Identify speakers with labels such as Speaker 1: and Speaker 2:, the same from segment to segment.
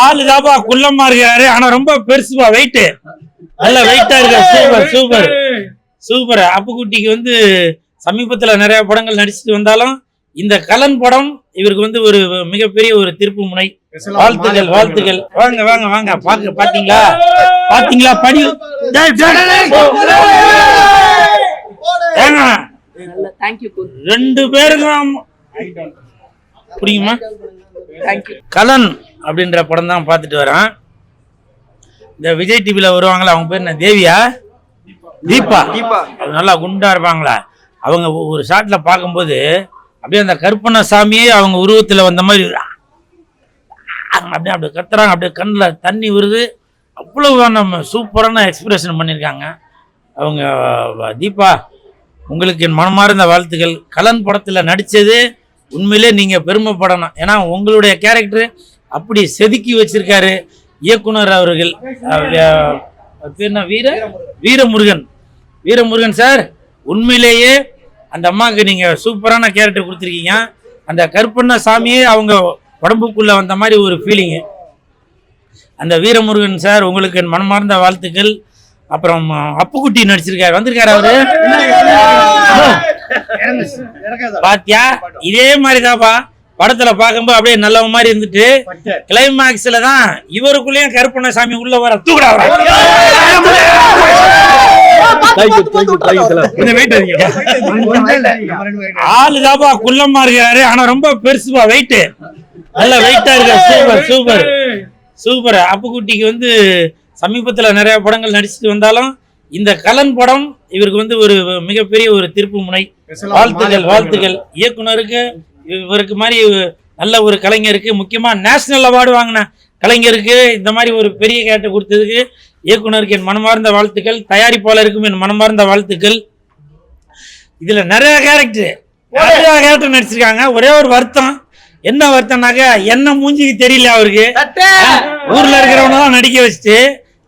Speaker 1: ஆளுதாப்பா குள்ளமா இருக்காரு, ஆனா ரொம்ப பெருசுப்பா, வெயிட் நல்ல வெயிட்டா இருக்காரு. Super super super. அப்புக்குட்டிக்கு வந்து சமீபத்துல நிறைய படங்கள் நடிச்சுட்டு வந்தாலும் இந்த கலன் படம் இவருக்கு வந்து ஒரு மிகப்பெரிய ஒரு திருப்பு முனை. வாழ்த்துக்கள் வாழ்த்துக்கள். வாங்க வாங்க வாங்க. பாத்தீங்களா பாத்தீங்களா படி ரெண்டு பேருக்கும் புரியுமா? கலன் அப்படின்ற படம் தான் பார்த்துட்டு வரேன். இந்த விஜய் டிவில வருவாங்களா, அவங்க பேர் என்ன, தேவியா தீபா? நல்லா குண்டா இருப்பாங்களா அவங்க. ஒரு ஷாட்ல பார்க்கும்போது அப்படியே அந்த கருப்பண்ணசாமியே அவங்க உருவத்துல வந்த மாதிரி அப்படியே அப்படியே கத்துறாங்க, அப்படியே கண்ணில் தண்ணி வருது. அவ்வளவு நம்ம சூப்பரான எக்ஸ்பிரஷன் பண்ணியிருக்காங்க அவங்க. தீபா, உங்களுக்கு என் மனமார்ந்த வாழ்த்துக்கள். கலன் படத்தில் நடித்தது உண்மையிலே நீங்கள் பெருமைப்படணும். ஏன்னா உங்களுடைய கேரக்டர் அப்படி செதுக்கி வச்சிருக்காரு இயக்குனர் அவர்கள். பேர்னா வீரமுருகன். வீரமுருகன் சார், உண்மையிலேயே அந்த அம்மாவுக்கு நீங்கள் சூப்பரான கேரக்டர் கொடுத்துருக்கீங்க. அந்த கருப்பண்ணசாமியே அவங்க உடம்புக்குள்ளே வந்த மாதிரி ஒரு ஃபீலிங்கு. அந்த வீரமுருகன் சார், உங்களுக்கு என் மனமார்ந்த வாழ்த்துக்கள். அப்புறம் அப்புக்குட்டி நடிச்சிருக்காரு, வந்திருக்காரு அவரு. பாத்தியா, இதே மாதிரிதான்ப்பா படத்துல பாக்கும்போது அப்படியே நல்ல மாதிரி இருந்துட்டு கிளைமாக்ஸ்ல தான் இவருக்குள்ளேயும் கருப்பண்ணசாமி உள்ள வர தூக்குறா. ஆளுதாப்பா குள்ளமா இருக்காரு, ஆனா ரொம்ப பெருசுப்பா, வெயிட் நல்ல வெயிட்டா இருக்காரு. Super super super. அப்புக்குட்டிக்கு வந்து சமீபத்துல நிறைய படங்கள் நடிச்சுட்டு வந்தாலும் இந்த கலன் படம் இவருக்கு வந்து ஒரு மிகப்பெரிய ஒரு திருப்பு முனை. வாழ்த்துக்கள் வாழ்த்துக்கள். இயக்குனருக்கு, இவருக்கு மாதிரி நல்ல ஒரு கலைஞருக்கு, முக்கியமா நேஷனல் அவார்டு வாங்கின கலைஞருக்கு இந்த மாதிரி ஒரு பெரிய கேரக்டர் கொடுத்ததுக்கு இயக்குனருக்கு என் மனமார்ந்த வாழ்த்துக்கள். தயாரிப்பாளருக்கும் என் மனமார்ந்த வாழ்த்துக்கள். இதுல நிறைய கேரக்டர் நடிச்சிருக்காங்க. ஒரே ஒரு வருத்தம், என்ன வருத்தம்னாக்க என்ன மூஞ்சிக்கு தெரியல அவருக்கு. ஊர்ல இருக்கிறவன தான் நடிக்க வச்சுட்டு,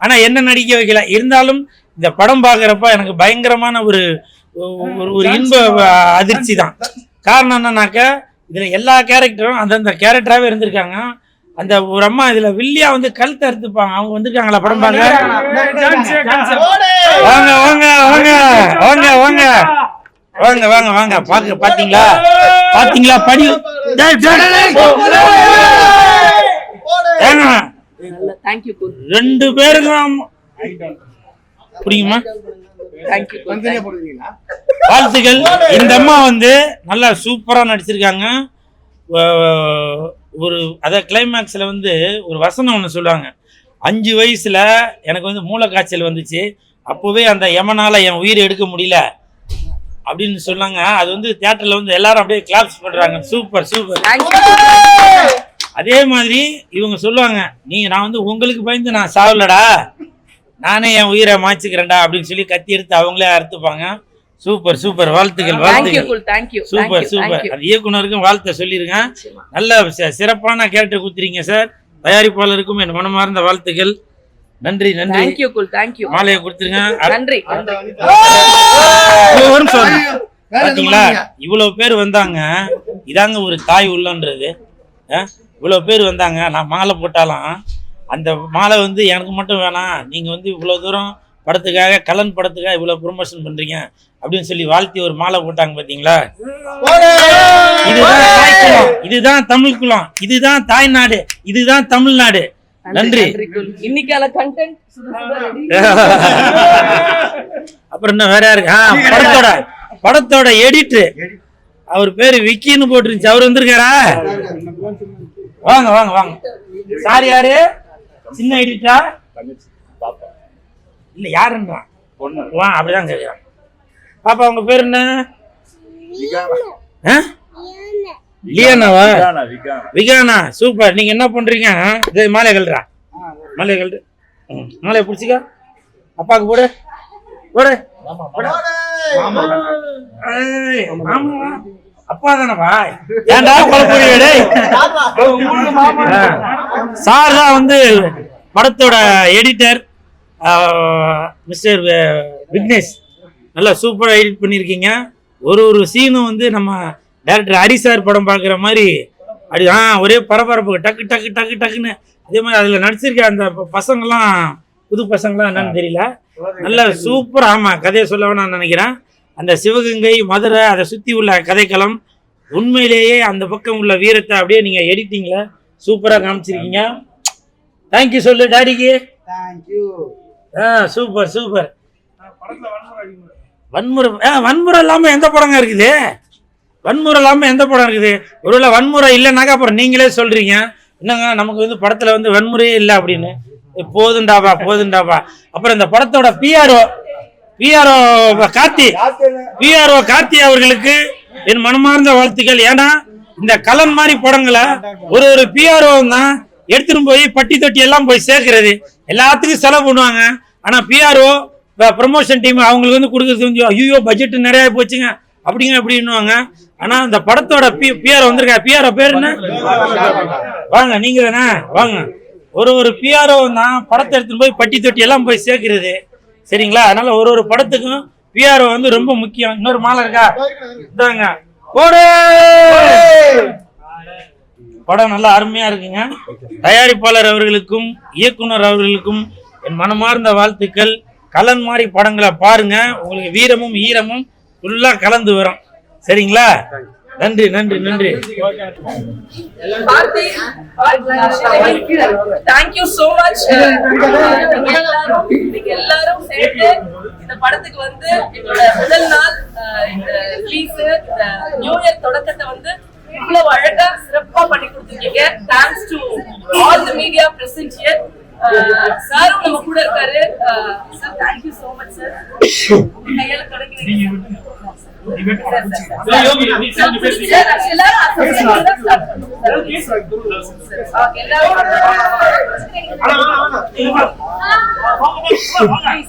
Speaker 1: ஆனா என்ன நடிக்க வைக்கல. இருந்தாலும் இந்த படம் பாக்குறப்ப எனக்கு பயங்கரமான ஒரு இன்ப அதிர்ச்சி தான். காரணம் என்னன்னாக்க இதுல எல்லா கேரக்டரும் அந்தந்த கேரக்டராகவே இருந்திருக்காங்க. அந்த ஒரு அம்மா இதுல வில்லியா வந்து கழுத்தை அறுத்துப்பாங்க, அவங்க வந்திருக்காங்களா படம் பாக்க? வாங்க வாங்க வாங்க வாங்க வாங்க வாங்க வாங்க வாங்க. பாத்தீங்களா பாத்தீங்களா படி ரெண்டு பேருக்கும் புரியுமா? வாழ்த்துக்கள். இந்த அம்மா வந்து நல்லா சூப்பரா நடிச்சிருக்காங்க. ஒரு அத கிளைமேக்ஸ்ல வந்து ஒரு வசனம் ஒன்று சொல்லுவாங்க, 5 வயசுல எனக்கு வந்து மூளைக்காய்ச்சல் வந்துச்சு, அப்போவே அந்த யமனால என் உயிரை எடுக்க முடியல அப்படின்னு சொன்னாங்க. அது வந்து தியேட்டர்ல வந்து எல்லாரும் அப்படியே கிளாப்ஸ் பண்றாங்க. Super super. அதே மாதிரி இவங்க சொல்லுவாங்க, நான் வந்து உங்களுக்கு பயந்து நான் சாவலடா, நானே என் உயிரை மாய்ச்சிக்கிறேன்டா அப்படின்னு சொல்லி கத்தி எடுத்து அவங்களே அறுத்துப்பாங்க. Super super. வாழ்த்துக்கள் வாழ்த்துக்கள். Super super. அது இயக்குனருக்கும் வாழ்த்தை சொல்லிருங்க. நல்ல சிறப்பான கேரக்டர் கொடுத்துறீங்க சார். தயாரிப்பாளருக்கும் என் மனமார்ந்த வாழ்த்துக்கள். நன்றி நன்றி. மாலையை கொடுத்துருங்க. பாத்தீங்களா, இவ்வளவு பேர் வந்தாங்க. இதாங்க ஒரு தாய் உள்ளன்றது. இவ்வளவு பேர் வந்தாங்க. நான் மாலை போட்டாலும் அந்த மாலை வந்து எனக்கு மட்டும் வேணாம், நீங்க வந்து இவ்வளவு தூரம் படத்துக்காக, கலன் படத்துக்காக இவ்வளவு ப்ரொமோஷன் பண்றீங்க அப்படின்னு சொல்லி வாழ்த்தி ஒரு மாலை போட்டாங்க. பாத்தீங்களா, இதுதான் தாய் குலம், இதுதான் தமிழ் குலம், இதுதான் தாய்நாடு, இதுதான் தமிழ்நாடு. நன்றி. இன்னைக்கான கண்டென்ட் அப்புறம் என்ன வேற யாருக்கு? படத்தோட எடிட்டர், அவர் பேரு விக்கின்னு போட்டுருந்துச்சு, அவர் வந்திருக்காரா? வாங்க வாங்க வாங்க. சார் யாரு? சின்ன எடிட்டா இல்ல யாருன்னா அப்படிதான் கேட்கிறான். பாப்பா உங்க பேர் என்ன? லியானாவா? விகானா. சூப்பர். நீங்க என்ன பண்றீங்க? மாலை கல்றா, மாலை கல்று, மாலையை பிடிச்சிக்க, அப்பாவுக்கு போடு போடு. அப்பா தானப்பா, ஏன்டா குழப்ப? சார் தான் வந்து படத்தோட எடிட்டர் மிஸ்டர் விக்னேஷ். நல்லா சூப்பராக எடிட் பண்ணியிருக்கீங்க. ஒரு சீனும் வந்து நம்ம டைரக்டர் ஹரி சார் படம் பார்க்குற மாதிரி அப்படி ஒரே பரபரப்பு டக்கு டக்கு டக்கு டக்குன்னு. அதே மாதிரி அதில் நடிச்சிருக்க அந்த பசங்கள்லாம் புது பசங்களாம் என்னன்னு தெரியல, நல்ல சூப்பர். ஆமாம், கதையை சொல்ல நான் நினைக்கிறேன். அந்த சிவகங்கை மதுரை அதை சுற்றி உள்ள கதைக்களம் உண்மையிலேயே அந்த பக்கம் உள்ள வீரத்தை அப்படியே நீங்கள் எடிட்டிங்கில் சூப்பராக காமிச்சிருக்கீங்க. தேங்க்யூ சொல்லு டாடிக்கு.
Speaker 2: தேங்க்யூ.
Speaker 1: Super super. வன்முறை வன்முறை இல்லாமல் எந்த படங்க இருக்குது? வன்முறை இல்லாமல் எந்த படம் இருக்குது? ஒருவேளை வன்முறை இல்லைனாக்கா அப்புறம் நீங்களே சொல்கிறீங்க என்னங்க நமக்கு வந்து படத்தில் வந்து வன்முறையே இல்லை அப்படின்னு. போதுண்டாப்பா போதுண்டாப்பா. அப்புறம் இந்த படத்தோட பிஆர்ஓ கார்த்தி அவர்களுக்கு என் மனமார்ந்த வாழ்த்துக்கள். ஏன்னா இந்த கலன் மாதிரி படங்களை ஒரு பிஆர்ஓ தான் எடுத்துட்டு போய் பட்டி தொட்டி எல்லாம் போய் சேர்க்கறது, எல்லாத்துக்கும் செலவு பண்ணுவாங்க. ஆனா பிஆர்ஓ ப்ரமோஷன் டீம் அவங்களுக்கு வந்து கொடுக்கறது வந்து ஐயோ பட்ஜெட் நிறைய போச்சுங்க அப்படின்னுவாங்க. ஆனா இந்த படத்தோட பிஆர்ஓ வந்திருக்கா. பிஆர்ஓ பேர் என்ன? வாங்க நீங்க தானே வாங்க. ஒரு பிஆர்ஓ தான் படத்தை எடுத்துட்டு போய் பட்டி தொட்டி எல்லாம் போய் சேர்க்கறது, சரிங்களா? அதனால ஒரு படத்துக்கும் பிஆர்ஓ வந்து ரொம்ப முக்கியம். இன்னொரு மாலை இருக்கா? இதாங்க போடு. படம் நல்லா அருமையா இருக்குங்க. தயாரிப்பாளர் அவர்களுக்கும் இயக்குனர் அவர்களுக்கும் என் மனமார்ந்த வாழ்த்துக்கள். கலன் மாதிரி படங்களை பாருங்க, உங்களுக்கு வீரமும் ஈரமும் ஃபுல்லா கலந்து வரும், சரிங்களா? நன்றி நன்றி நன்றி.
Speaker 3: Thank you so much. நீங்க எல்லாரும் சேர்ந்து இந்த படத்துக்கு வந்து என்னோட முதல் நாள் இந்த ரிலீஸ் இந்த நியூ இயர் தொடக்கத்தை வந்து இவ்வளவு அழகா சிறப்பா பண்ணி கொடுத்துருக்கீங்க. Thanks to all the media present here. சாரும் நம்ம கூட இருக்காரு. Sir thank you so much sir. கையால தொடங்கி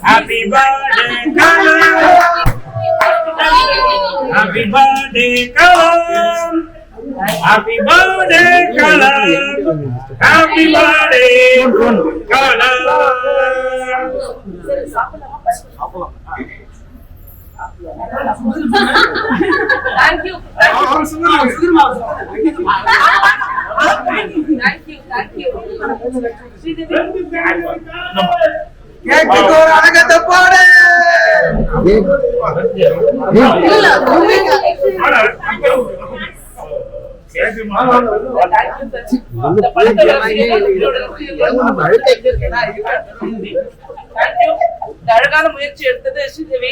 Speaker 1: Happy birthday Kalam. Happy birthday Kalam. Happy birthday Kalam.
Speaker 3: Thank you. அழகான முயற்சி எடுத்தது ஸ்ரீதேவி.